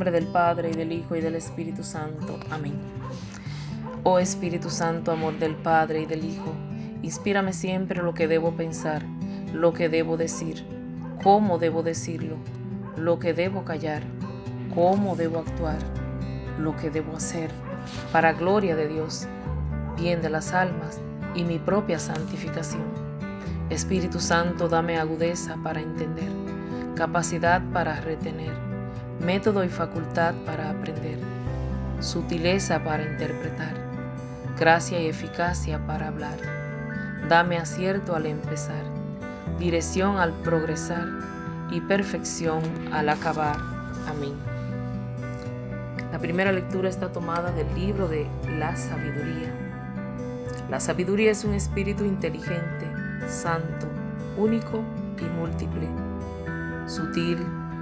nombre del Padre, y del Hijo, y del Espíritu Santo. Amén. Oh Espíritu Santo, amor del Padre y del Hijo, inspírame siempre lo que debo pensar, lo que debo decir, cómo debo decirlo, lo que debo callar, cómo debo actuar, lo que debo hacer, para gloria de Dios, bien de las almas y mi propia santificación. Espíritu Santo, dame agudeza para entender, capacidad para retener, método y facultad para aprender, sutileza para interpretar, gracia y eficacia para hablar. Dame acierto al empezar, dirección al progresar y perfección al acabar. Amén. La primera lectura está tomada del libro de la sabiduría. La sabiduría es un espíritu inteligente, santo, único y múltiple, sutil,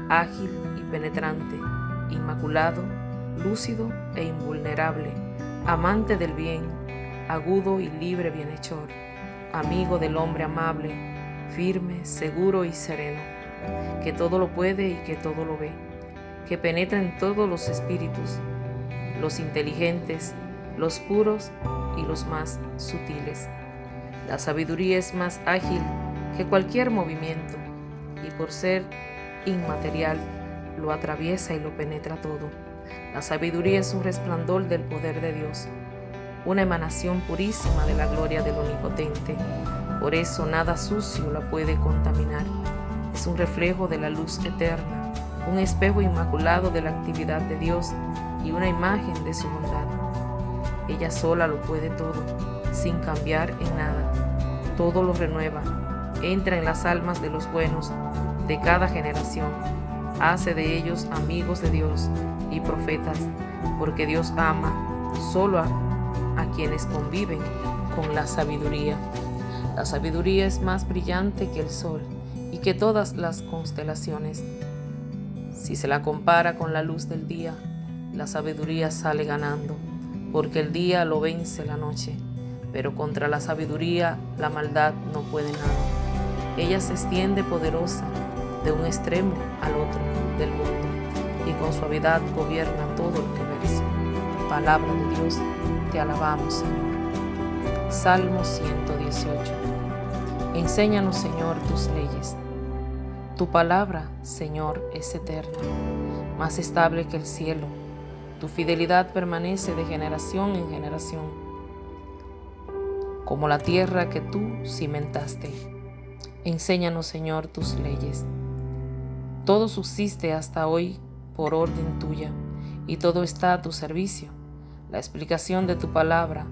ágil y penetrante, inmaculado, lúcido e invulnerable, amante del bien, agudo y libre bienhechor, amigo del hombre amable, firme, seguro y sereno, que todo lo puede y que todo lo ve, que penetra en todos los espíritus, los inteligentes, los puros y los más sutiles. La sabiduría es más ágil que cualquier movimiento y por ser inmaterial lo atraviesa y lo penetra todo. La sabiduría es un resplandor del poder de Dios, una emanación purísima de la gloria del Omnipotente. Por eso nada sucio la puede contaminar. Es un reflejo de la luz eterna, un espejo inmaculado de la actividad de Dios y una imagen de su bondad. Ella sola lo puede todo, sin cambiar en nada. Todo lo renueva, entra en las almas de los buenos de cada generación, hace de ellos amigos de Dios y profetas, porque Dios ama solo a quienes conviven con la sabiduría. La sabiduría es más brillante que el sol y que todas las constelaciones. Si se la compara con la luz del día, la sabiduría sale ganando, porque el día lo vence la noche, pero contra la sabiduría la maldad no puede nada. Ella se extiende poderosa de un extremo al otro del mundo y con suavidad gobierna todo el universo. Palabra de Dios, te alabamos, Señor. Salmo 118. Enséñanos, Señor, tus leyes. Tu palabra, Señor, es eterna, más estable que el cielo. Tu fidelidad permanece de generación en generación, como la tierra que tú cimentaste. Enséñanos, Señor, tus leyes. Todo subsiste hasta hoy por orden tuya, y todo está a tu servicio. La explicación de tu palabra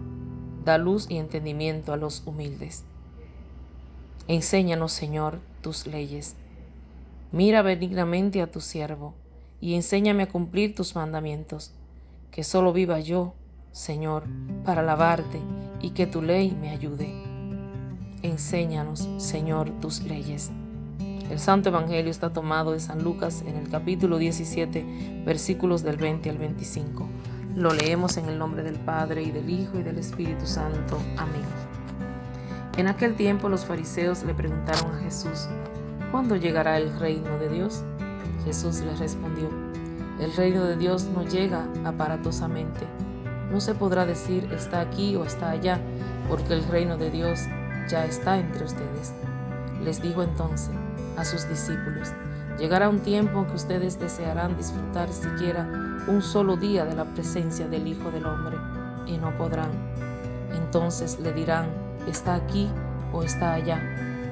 da luz y entendimiento a los humildes. Enséñanos, Señor, tus leyes. Mira benignamente a tu siervo, y enséñame a cumplir tus mandamientos, que solo viva yo, Señor, para alabarte, y que tu ley me ayude. Enséñanos, Señor, tus leyes. El Santo Evangelio está tomado de San Lucas en el capítulo 17, versículos del 20 al 25. Lo leemos en el nombre del Padre, y del Hijo, y del Espíritu Santo. Amén. En aquel tiempo los fariseos le preguntaron a Jesús: ¿cuándo llegará el reino de Dios? Jesús les respondió: el reino de Dios no llega aparatosamente. No se podrá decir está aquí o está allá, porque el reino de Dios ya está entre ustedes. Les dijo entonces a sus discípulos: llegará un tiempo en que ustedes desearán disfrutar siquiera un solo día de la presencia del Hijo del Hombre, y no podrán. Entonces le dirán: está aquí o está allá,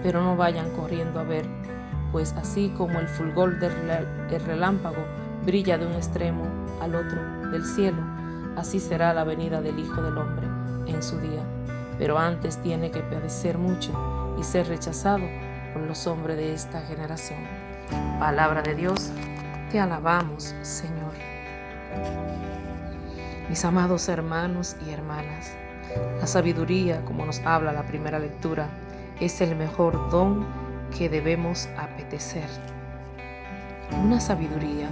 pero no vayan corriendo a ver, pues así como el fulgor del relámpago brilla de un extremo al otro del cielo, así será la venida del Hijo del Hombre en su día. Pero antes tiene que padecer mucho y ser rechazado por los hombres de esta generación. Palabra de Dios, te alabamos, Señor. Mis amados hermanos y hermanas, la sabiduría, como nos habla la primera lectura, es el mejor don que debemos apetecer. Una sabiduría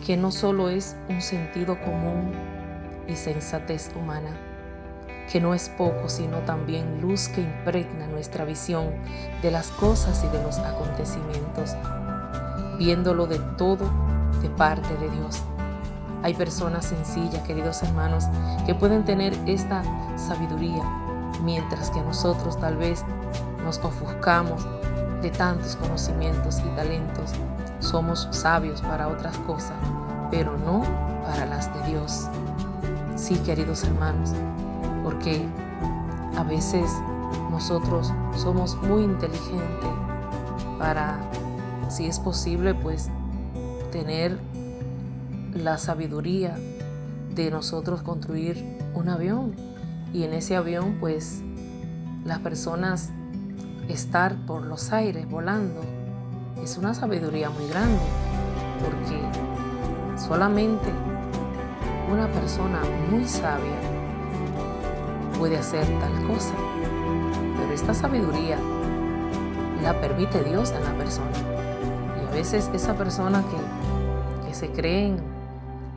que no solo es un sentido común y sensatez humana, que no es poco, sino también luz que impregna nuestra visión de las cosas y de los acontecimientos, viéndolo de todo de parte de Dios. Hay personas sencillas, queridos hermanos, que pueden tener esta sabiduría, mientras que nosotros tal vez nos ofuscamos de tantos conocimientos y talentos. Somos sabios para otras cosas, pero no para las de Dios. Sí, queridos hermanos, porque a veces nosotros somos muy inteligentes para, si es posible, pues tener la sabiduría de nosotros construir un avión, y en ese avión pues las personas estar por los aires volando. Es una sabiduría muy grande, porque solamente una persona muy sabia puede hacer tal cosa, pero esta sabiduría la permite Dios en la persona. Y a veces esa persona que se creen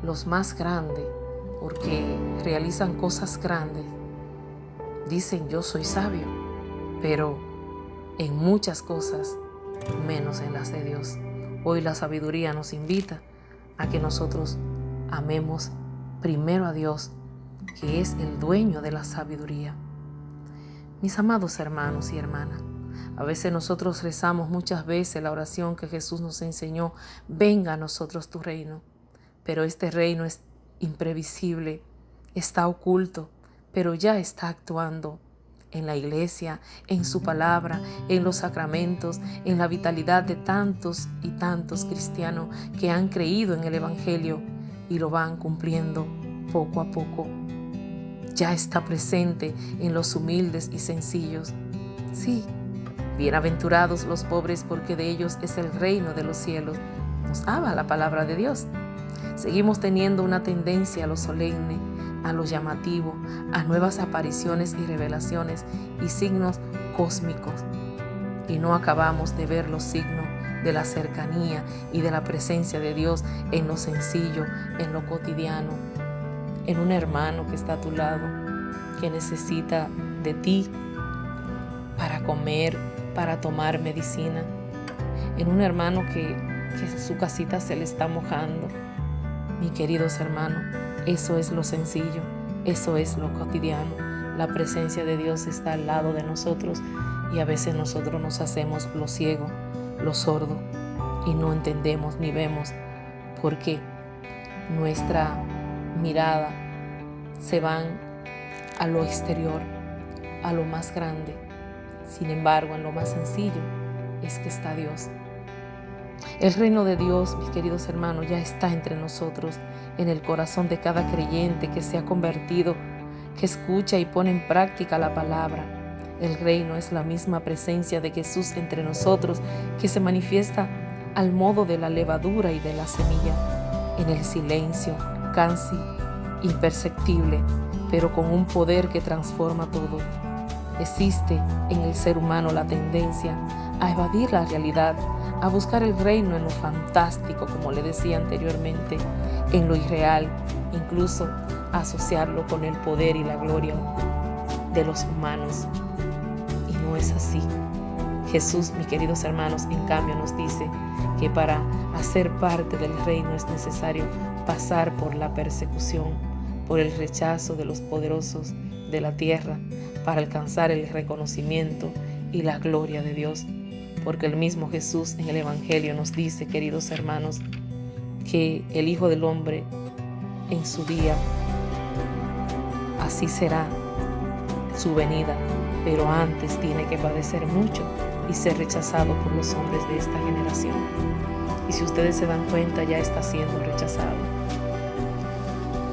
los más grandes porque realizan cosas grandes, dicen yo soy sabio, pero en muchas cosas menos en las de Dios. Hoy la sabiduría nos invita a que nosotros amemos primero a Dios, que es el dueño de la sabiduría. Mis amados hermanos y hermanas, a veces nosotros rezamos muchas veces la oración que Jesús nos enseñó: venga a nosotros tu reino. Pero este reino es imprevisible, está oculto, pero ya está actuando en la iglesia, en su palabra, en los sacramentos, en la vitalidad de tantos y tantos cristianos que han creído en el Evangelio y lo van cumpliendo poco a poco. Ya está presente en los humildes y sencillos. Sí, bienaventurados los pobres, porque de ellos es el reino de los cielos. Nos habla la palabra de Dios. Seguimos teniendo una tendencia a lo solemne, a lo llamativo, a nuevas apariciones y revelaciones y signos cósmicos. Y no acabamos de ver los signos de la cercanía y de la presencia de Dios en lo sencillo, en lo cotidiano, en un hermano que está a tu lado, que necesita de ti para comer, para tomar medicina, en un hermano que su casita se le está mojando. Mi queridos hermanos, eso es lo sencillo, eso es lo cotidiano. La presencia de Dios está al lado de nosotros y a veces nosotros nos hacemos los ciegos, los sordos y no entendemos ni vemos, porque nuestra mirada se van a lo exterior, a lo más grande. Sin embargo, en lo más sencillo es que está Dios. El reino de Dios, mis queridos hermanos, ya está entre nosotros, en el corazón de cada creyente que se ha convertido, que escucha y pone en práctica la palabra. El reino es la misma presencia de Jesús entre nosotros, que se manifiesta al modo de la levadura y de la semilla, en el silencio, casi imperceptible, pero con un poder que transforma todo. Existe en el ser humano la tendencia a evadir la realidad, a buscar el reino en lo fantástico, como le decía anteriormente, en lo irreal, incluso a asociarlo con el poder y la gloria de los humanos. Y no es así. Jesús, mis queridos hermanos, en cambio nos dice que para hacer parte del reino es necesario pasar por la persecución, por el rechazo de los poderosos de la tierra, para alcanzar el reconocimiento y la gloria de Dios. Porque el mismo Jesús en el Evangelio nos dice, queridos hermanos, que el Hijo del Hombre en su día, así será su venida, pero antes tiene que padecer mucho y ser rechazado por los hombres de esta generación. Y si ustedes se dan cuenta, ya está siendo rechazado.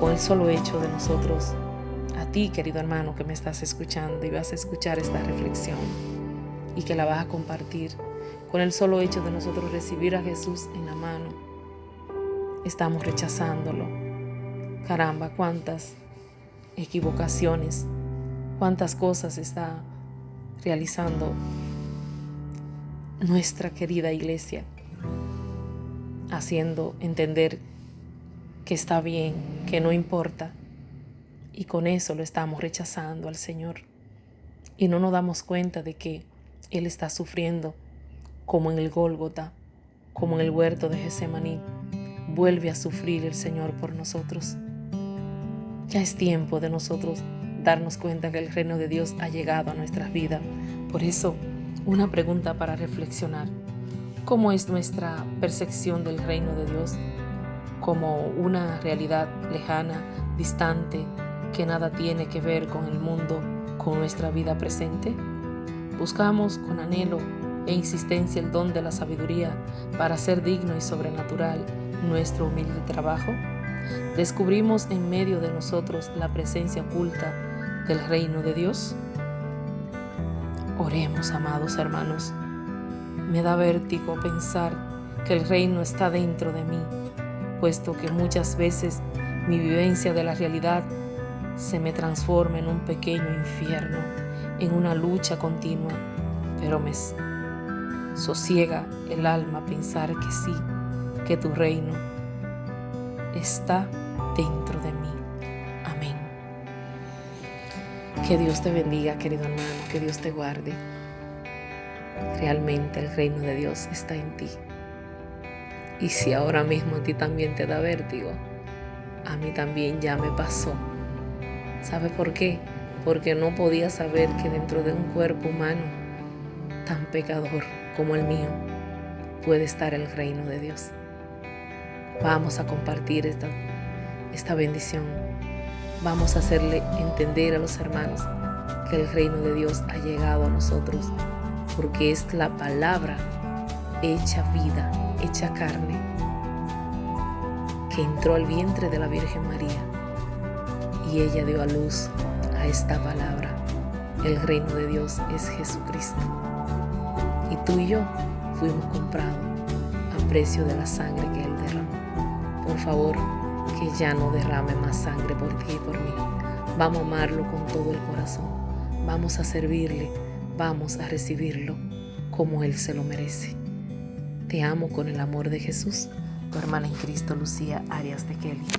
Con el solo hecho de nosotros, a ti, querido hermano, que me estás escuchando y vas a escuchar esta reflexión y que la vas a compartir, con el solo hecho de nosotros recibir a Jesús en la mano, estamos rechazándolo. Caramba, cuántas equivocaciones, cuántas cosas está realizando nuestra querida iglesia, haciendo entender que está bien, que no importa, y con eso lo estamos rechazando al Señor. Y no nos damos cuenta de que Él está sufriendo como en el Gólgota, como en el huerto de Getsemaní, vuelve a sufrir el Señor por nosotros. Ya es tiempo de nosotros darnos cuenta que el reino de Dios ha llegado a nuestras vidas. Por eso, una pregunta para reflexionar. ¿Cómo es nuestra percepción del reino de Dios? ¿Como una realidad lejana, distante, que nada tiene que ver con el mundo, con nuestra vida presente? ¿Buscamos con anhelo e insistencia el don de la sabiduría para hacer digno y sobrenatural nuestro humilde trabajo? ¿Descubrimos en medio de nosotros la presencia oculta del reino de Dios? Oremos, amados hermanos. Me da vértigo pensar que el reino está dentro de mí, puesto que muchas veces mi vivencia de la realidad se me transforma en un pequeño infierno, en una lucha continua, pero me sosiega el alma pensar que sí, que tu reino está dentro de mí. Amén. Que Dios te bendiga, querido hermano, que Dios te guarde. Realmente el reino de Dios está en ti. Y si ahora mismo a ti también te da vértigo, a mí también ya me pasó. ¿Sabe por qué? Porque no podía saber que dentro de un cuerpo humano tan pecador como el mío puede estar el reino de Dios. Vamos a compartir esta bendición. Vamos a hacerle entender a los hermanos que el reino de Dios ha llegado a nosotros, porque es la palabra hecha vida, hecha carne, que entró al vientre de la Virgen María y ella dio a luz a esta palabra. El reino de Dios es Jesucristo. Y tú y yo fuimos comprados a precio de la sangre que Él derramó. Por favor, que ya no derrame más sangre por ti y por mí. Vamos a amarlo con todo el corazón. Vamos a servirle. Vamos a recibirlo como Él se lo merece. Te amo con el amor de Jesús. Tu hermana en Cristo, Lucía Arias de Kelly.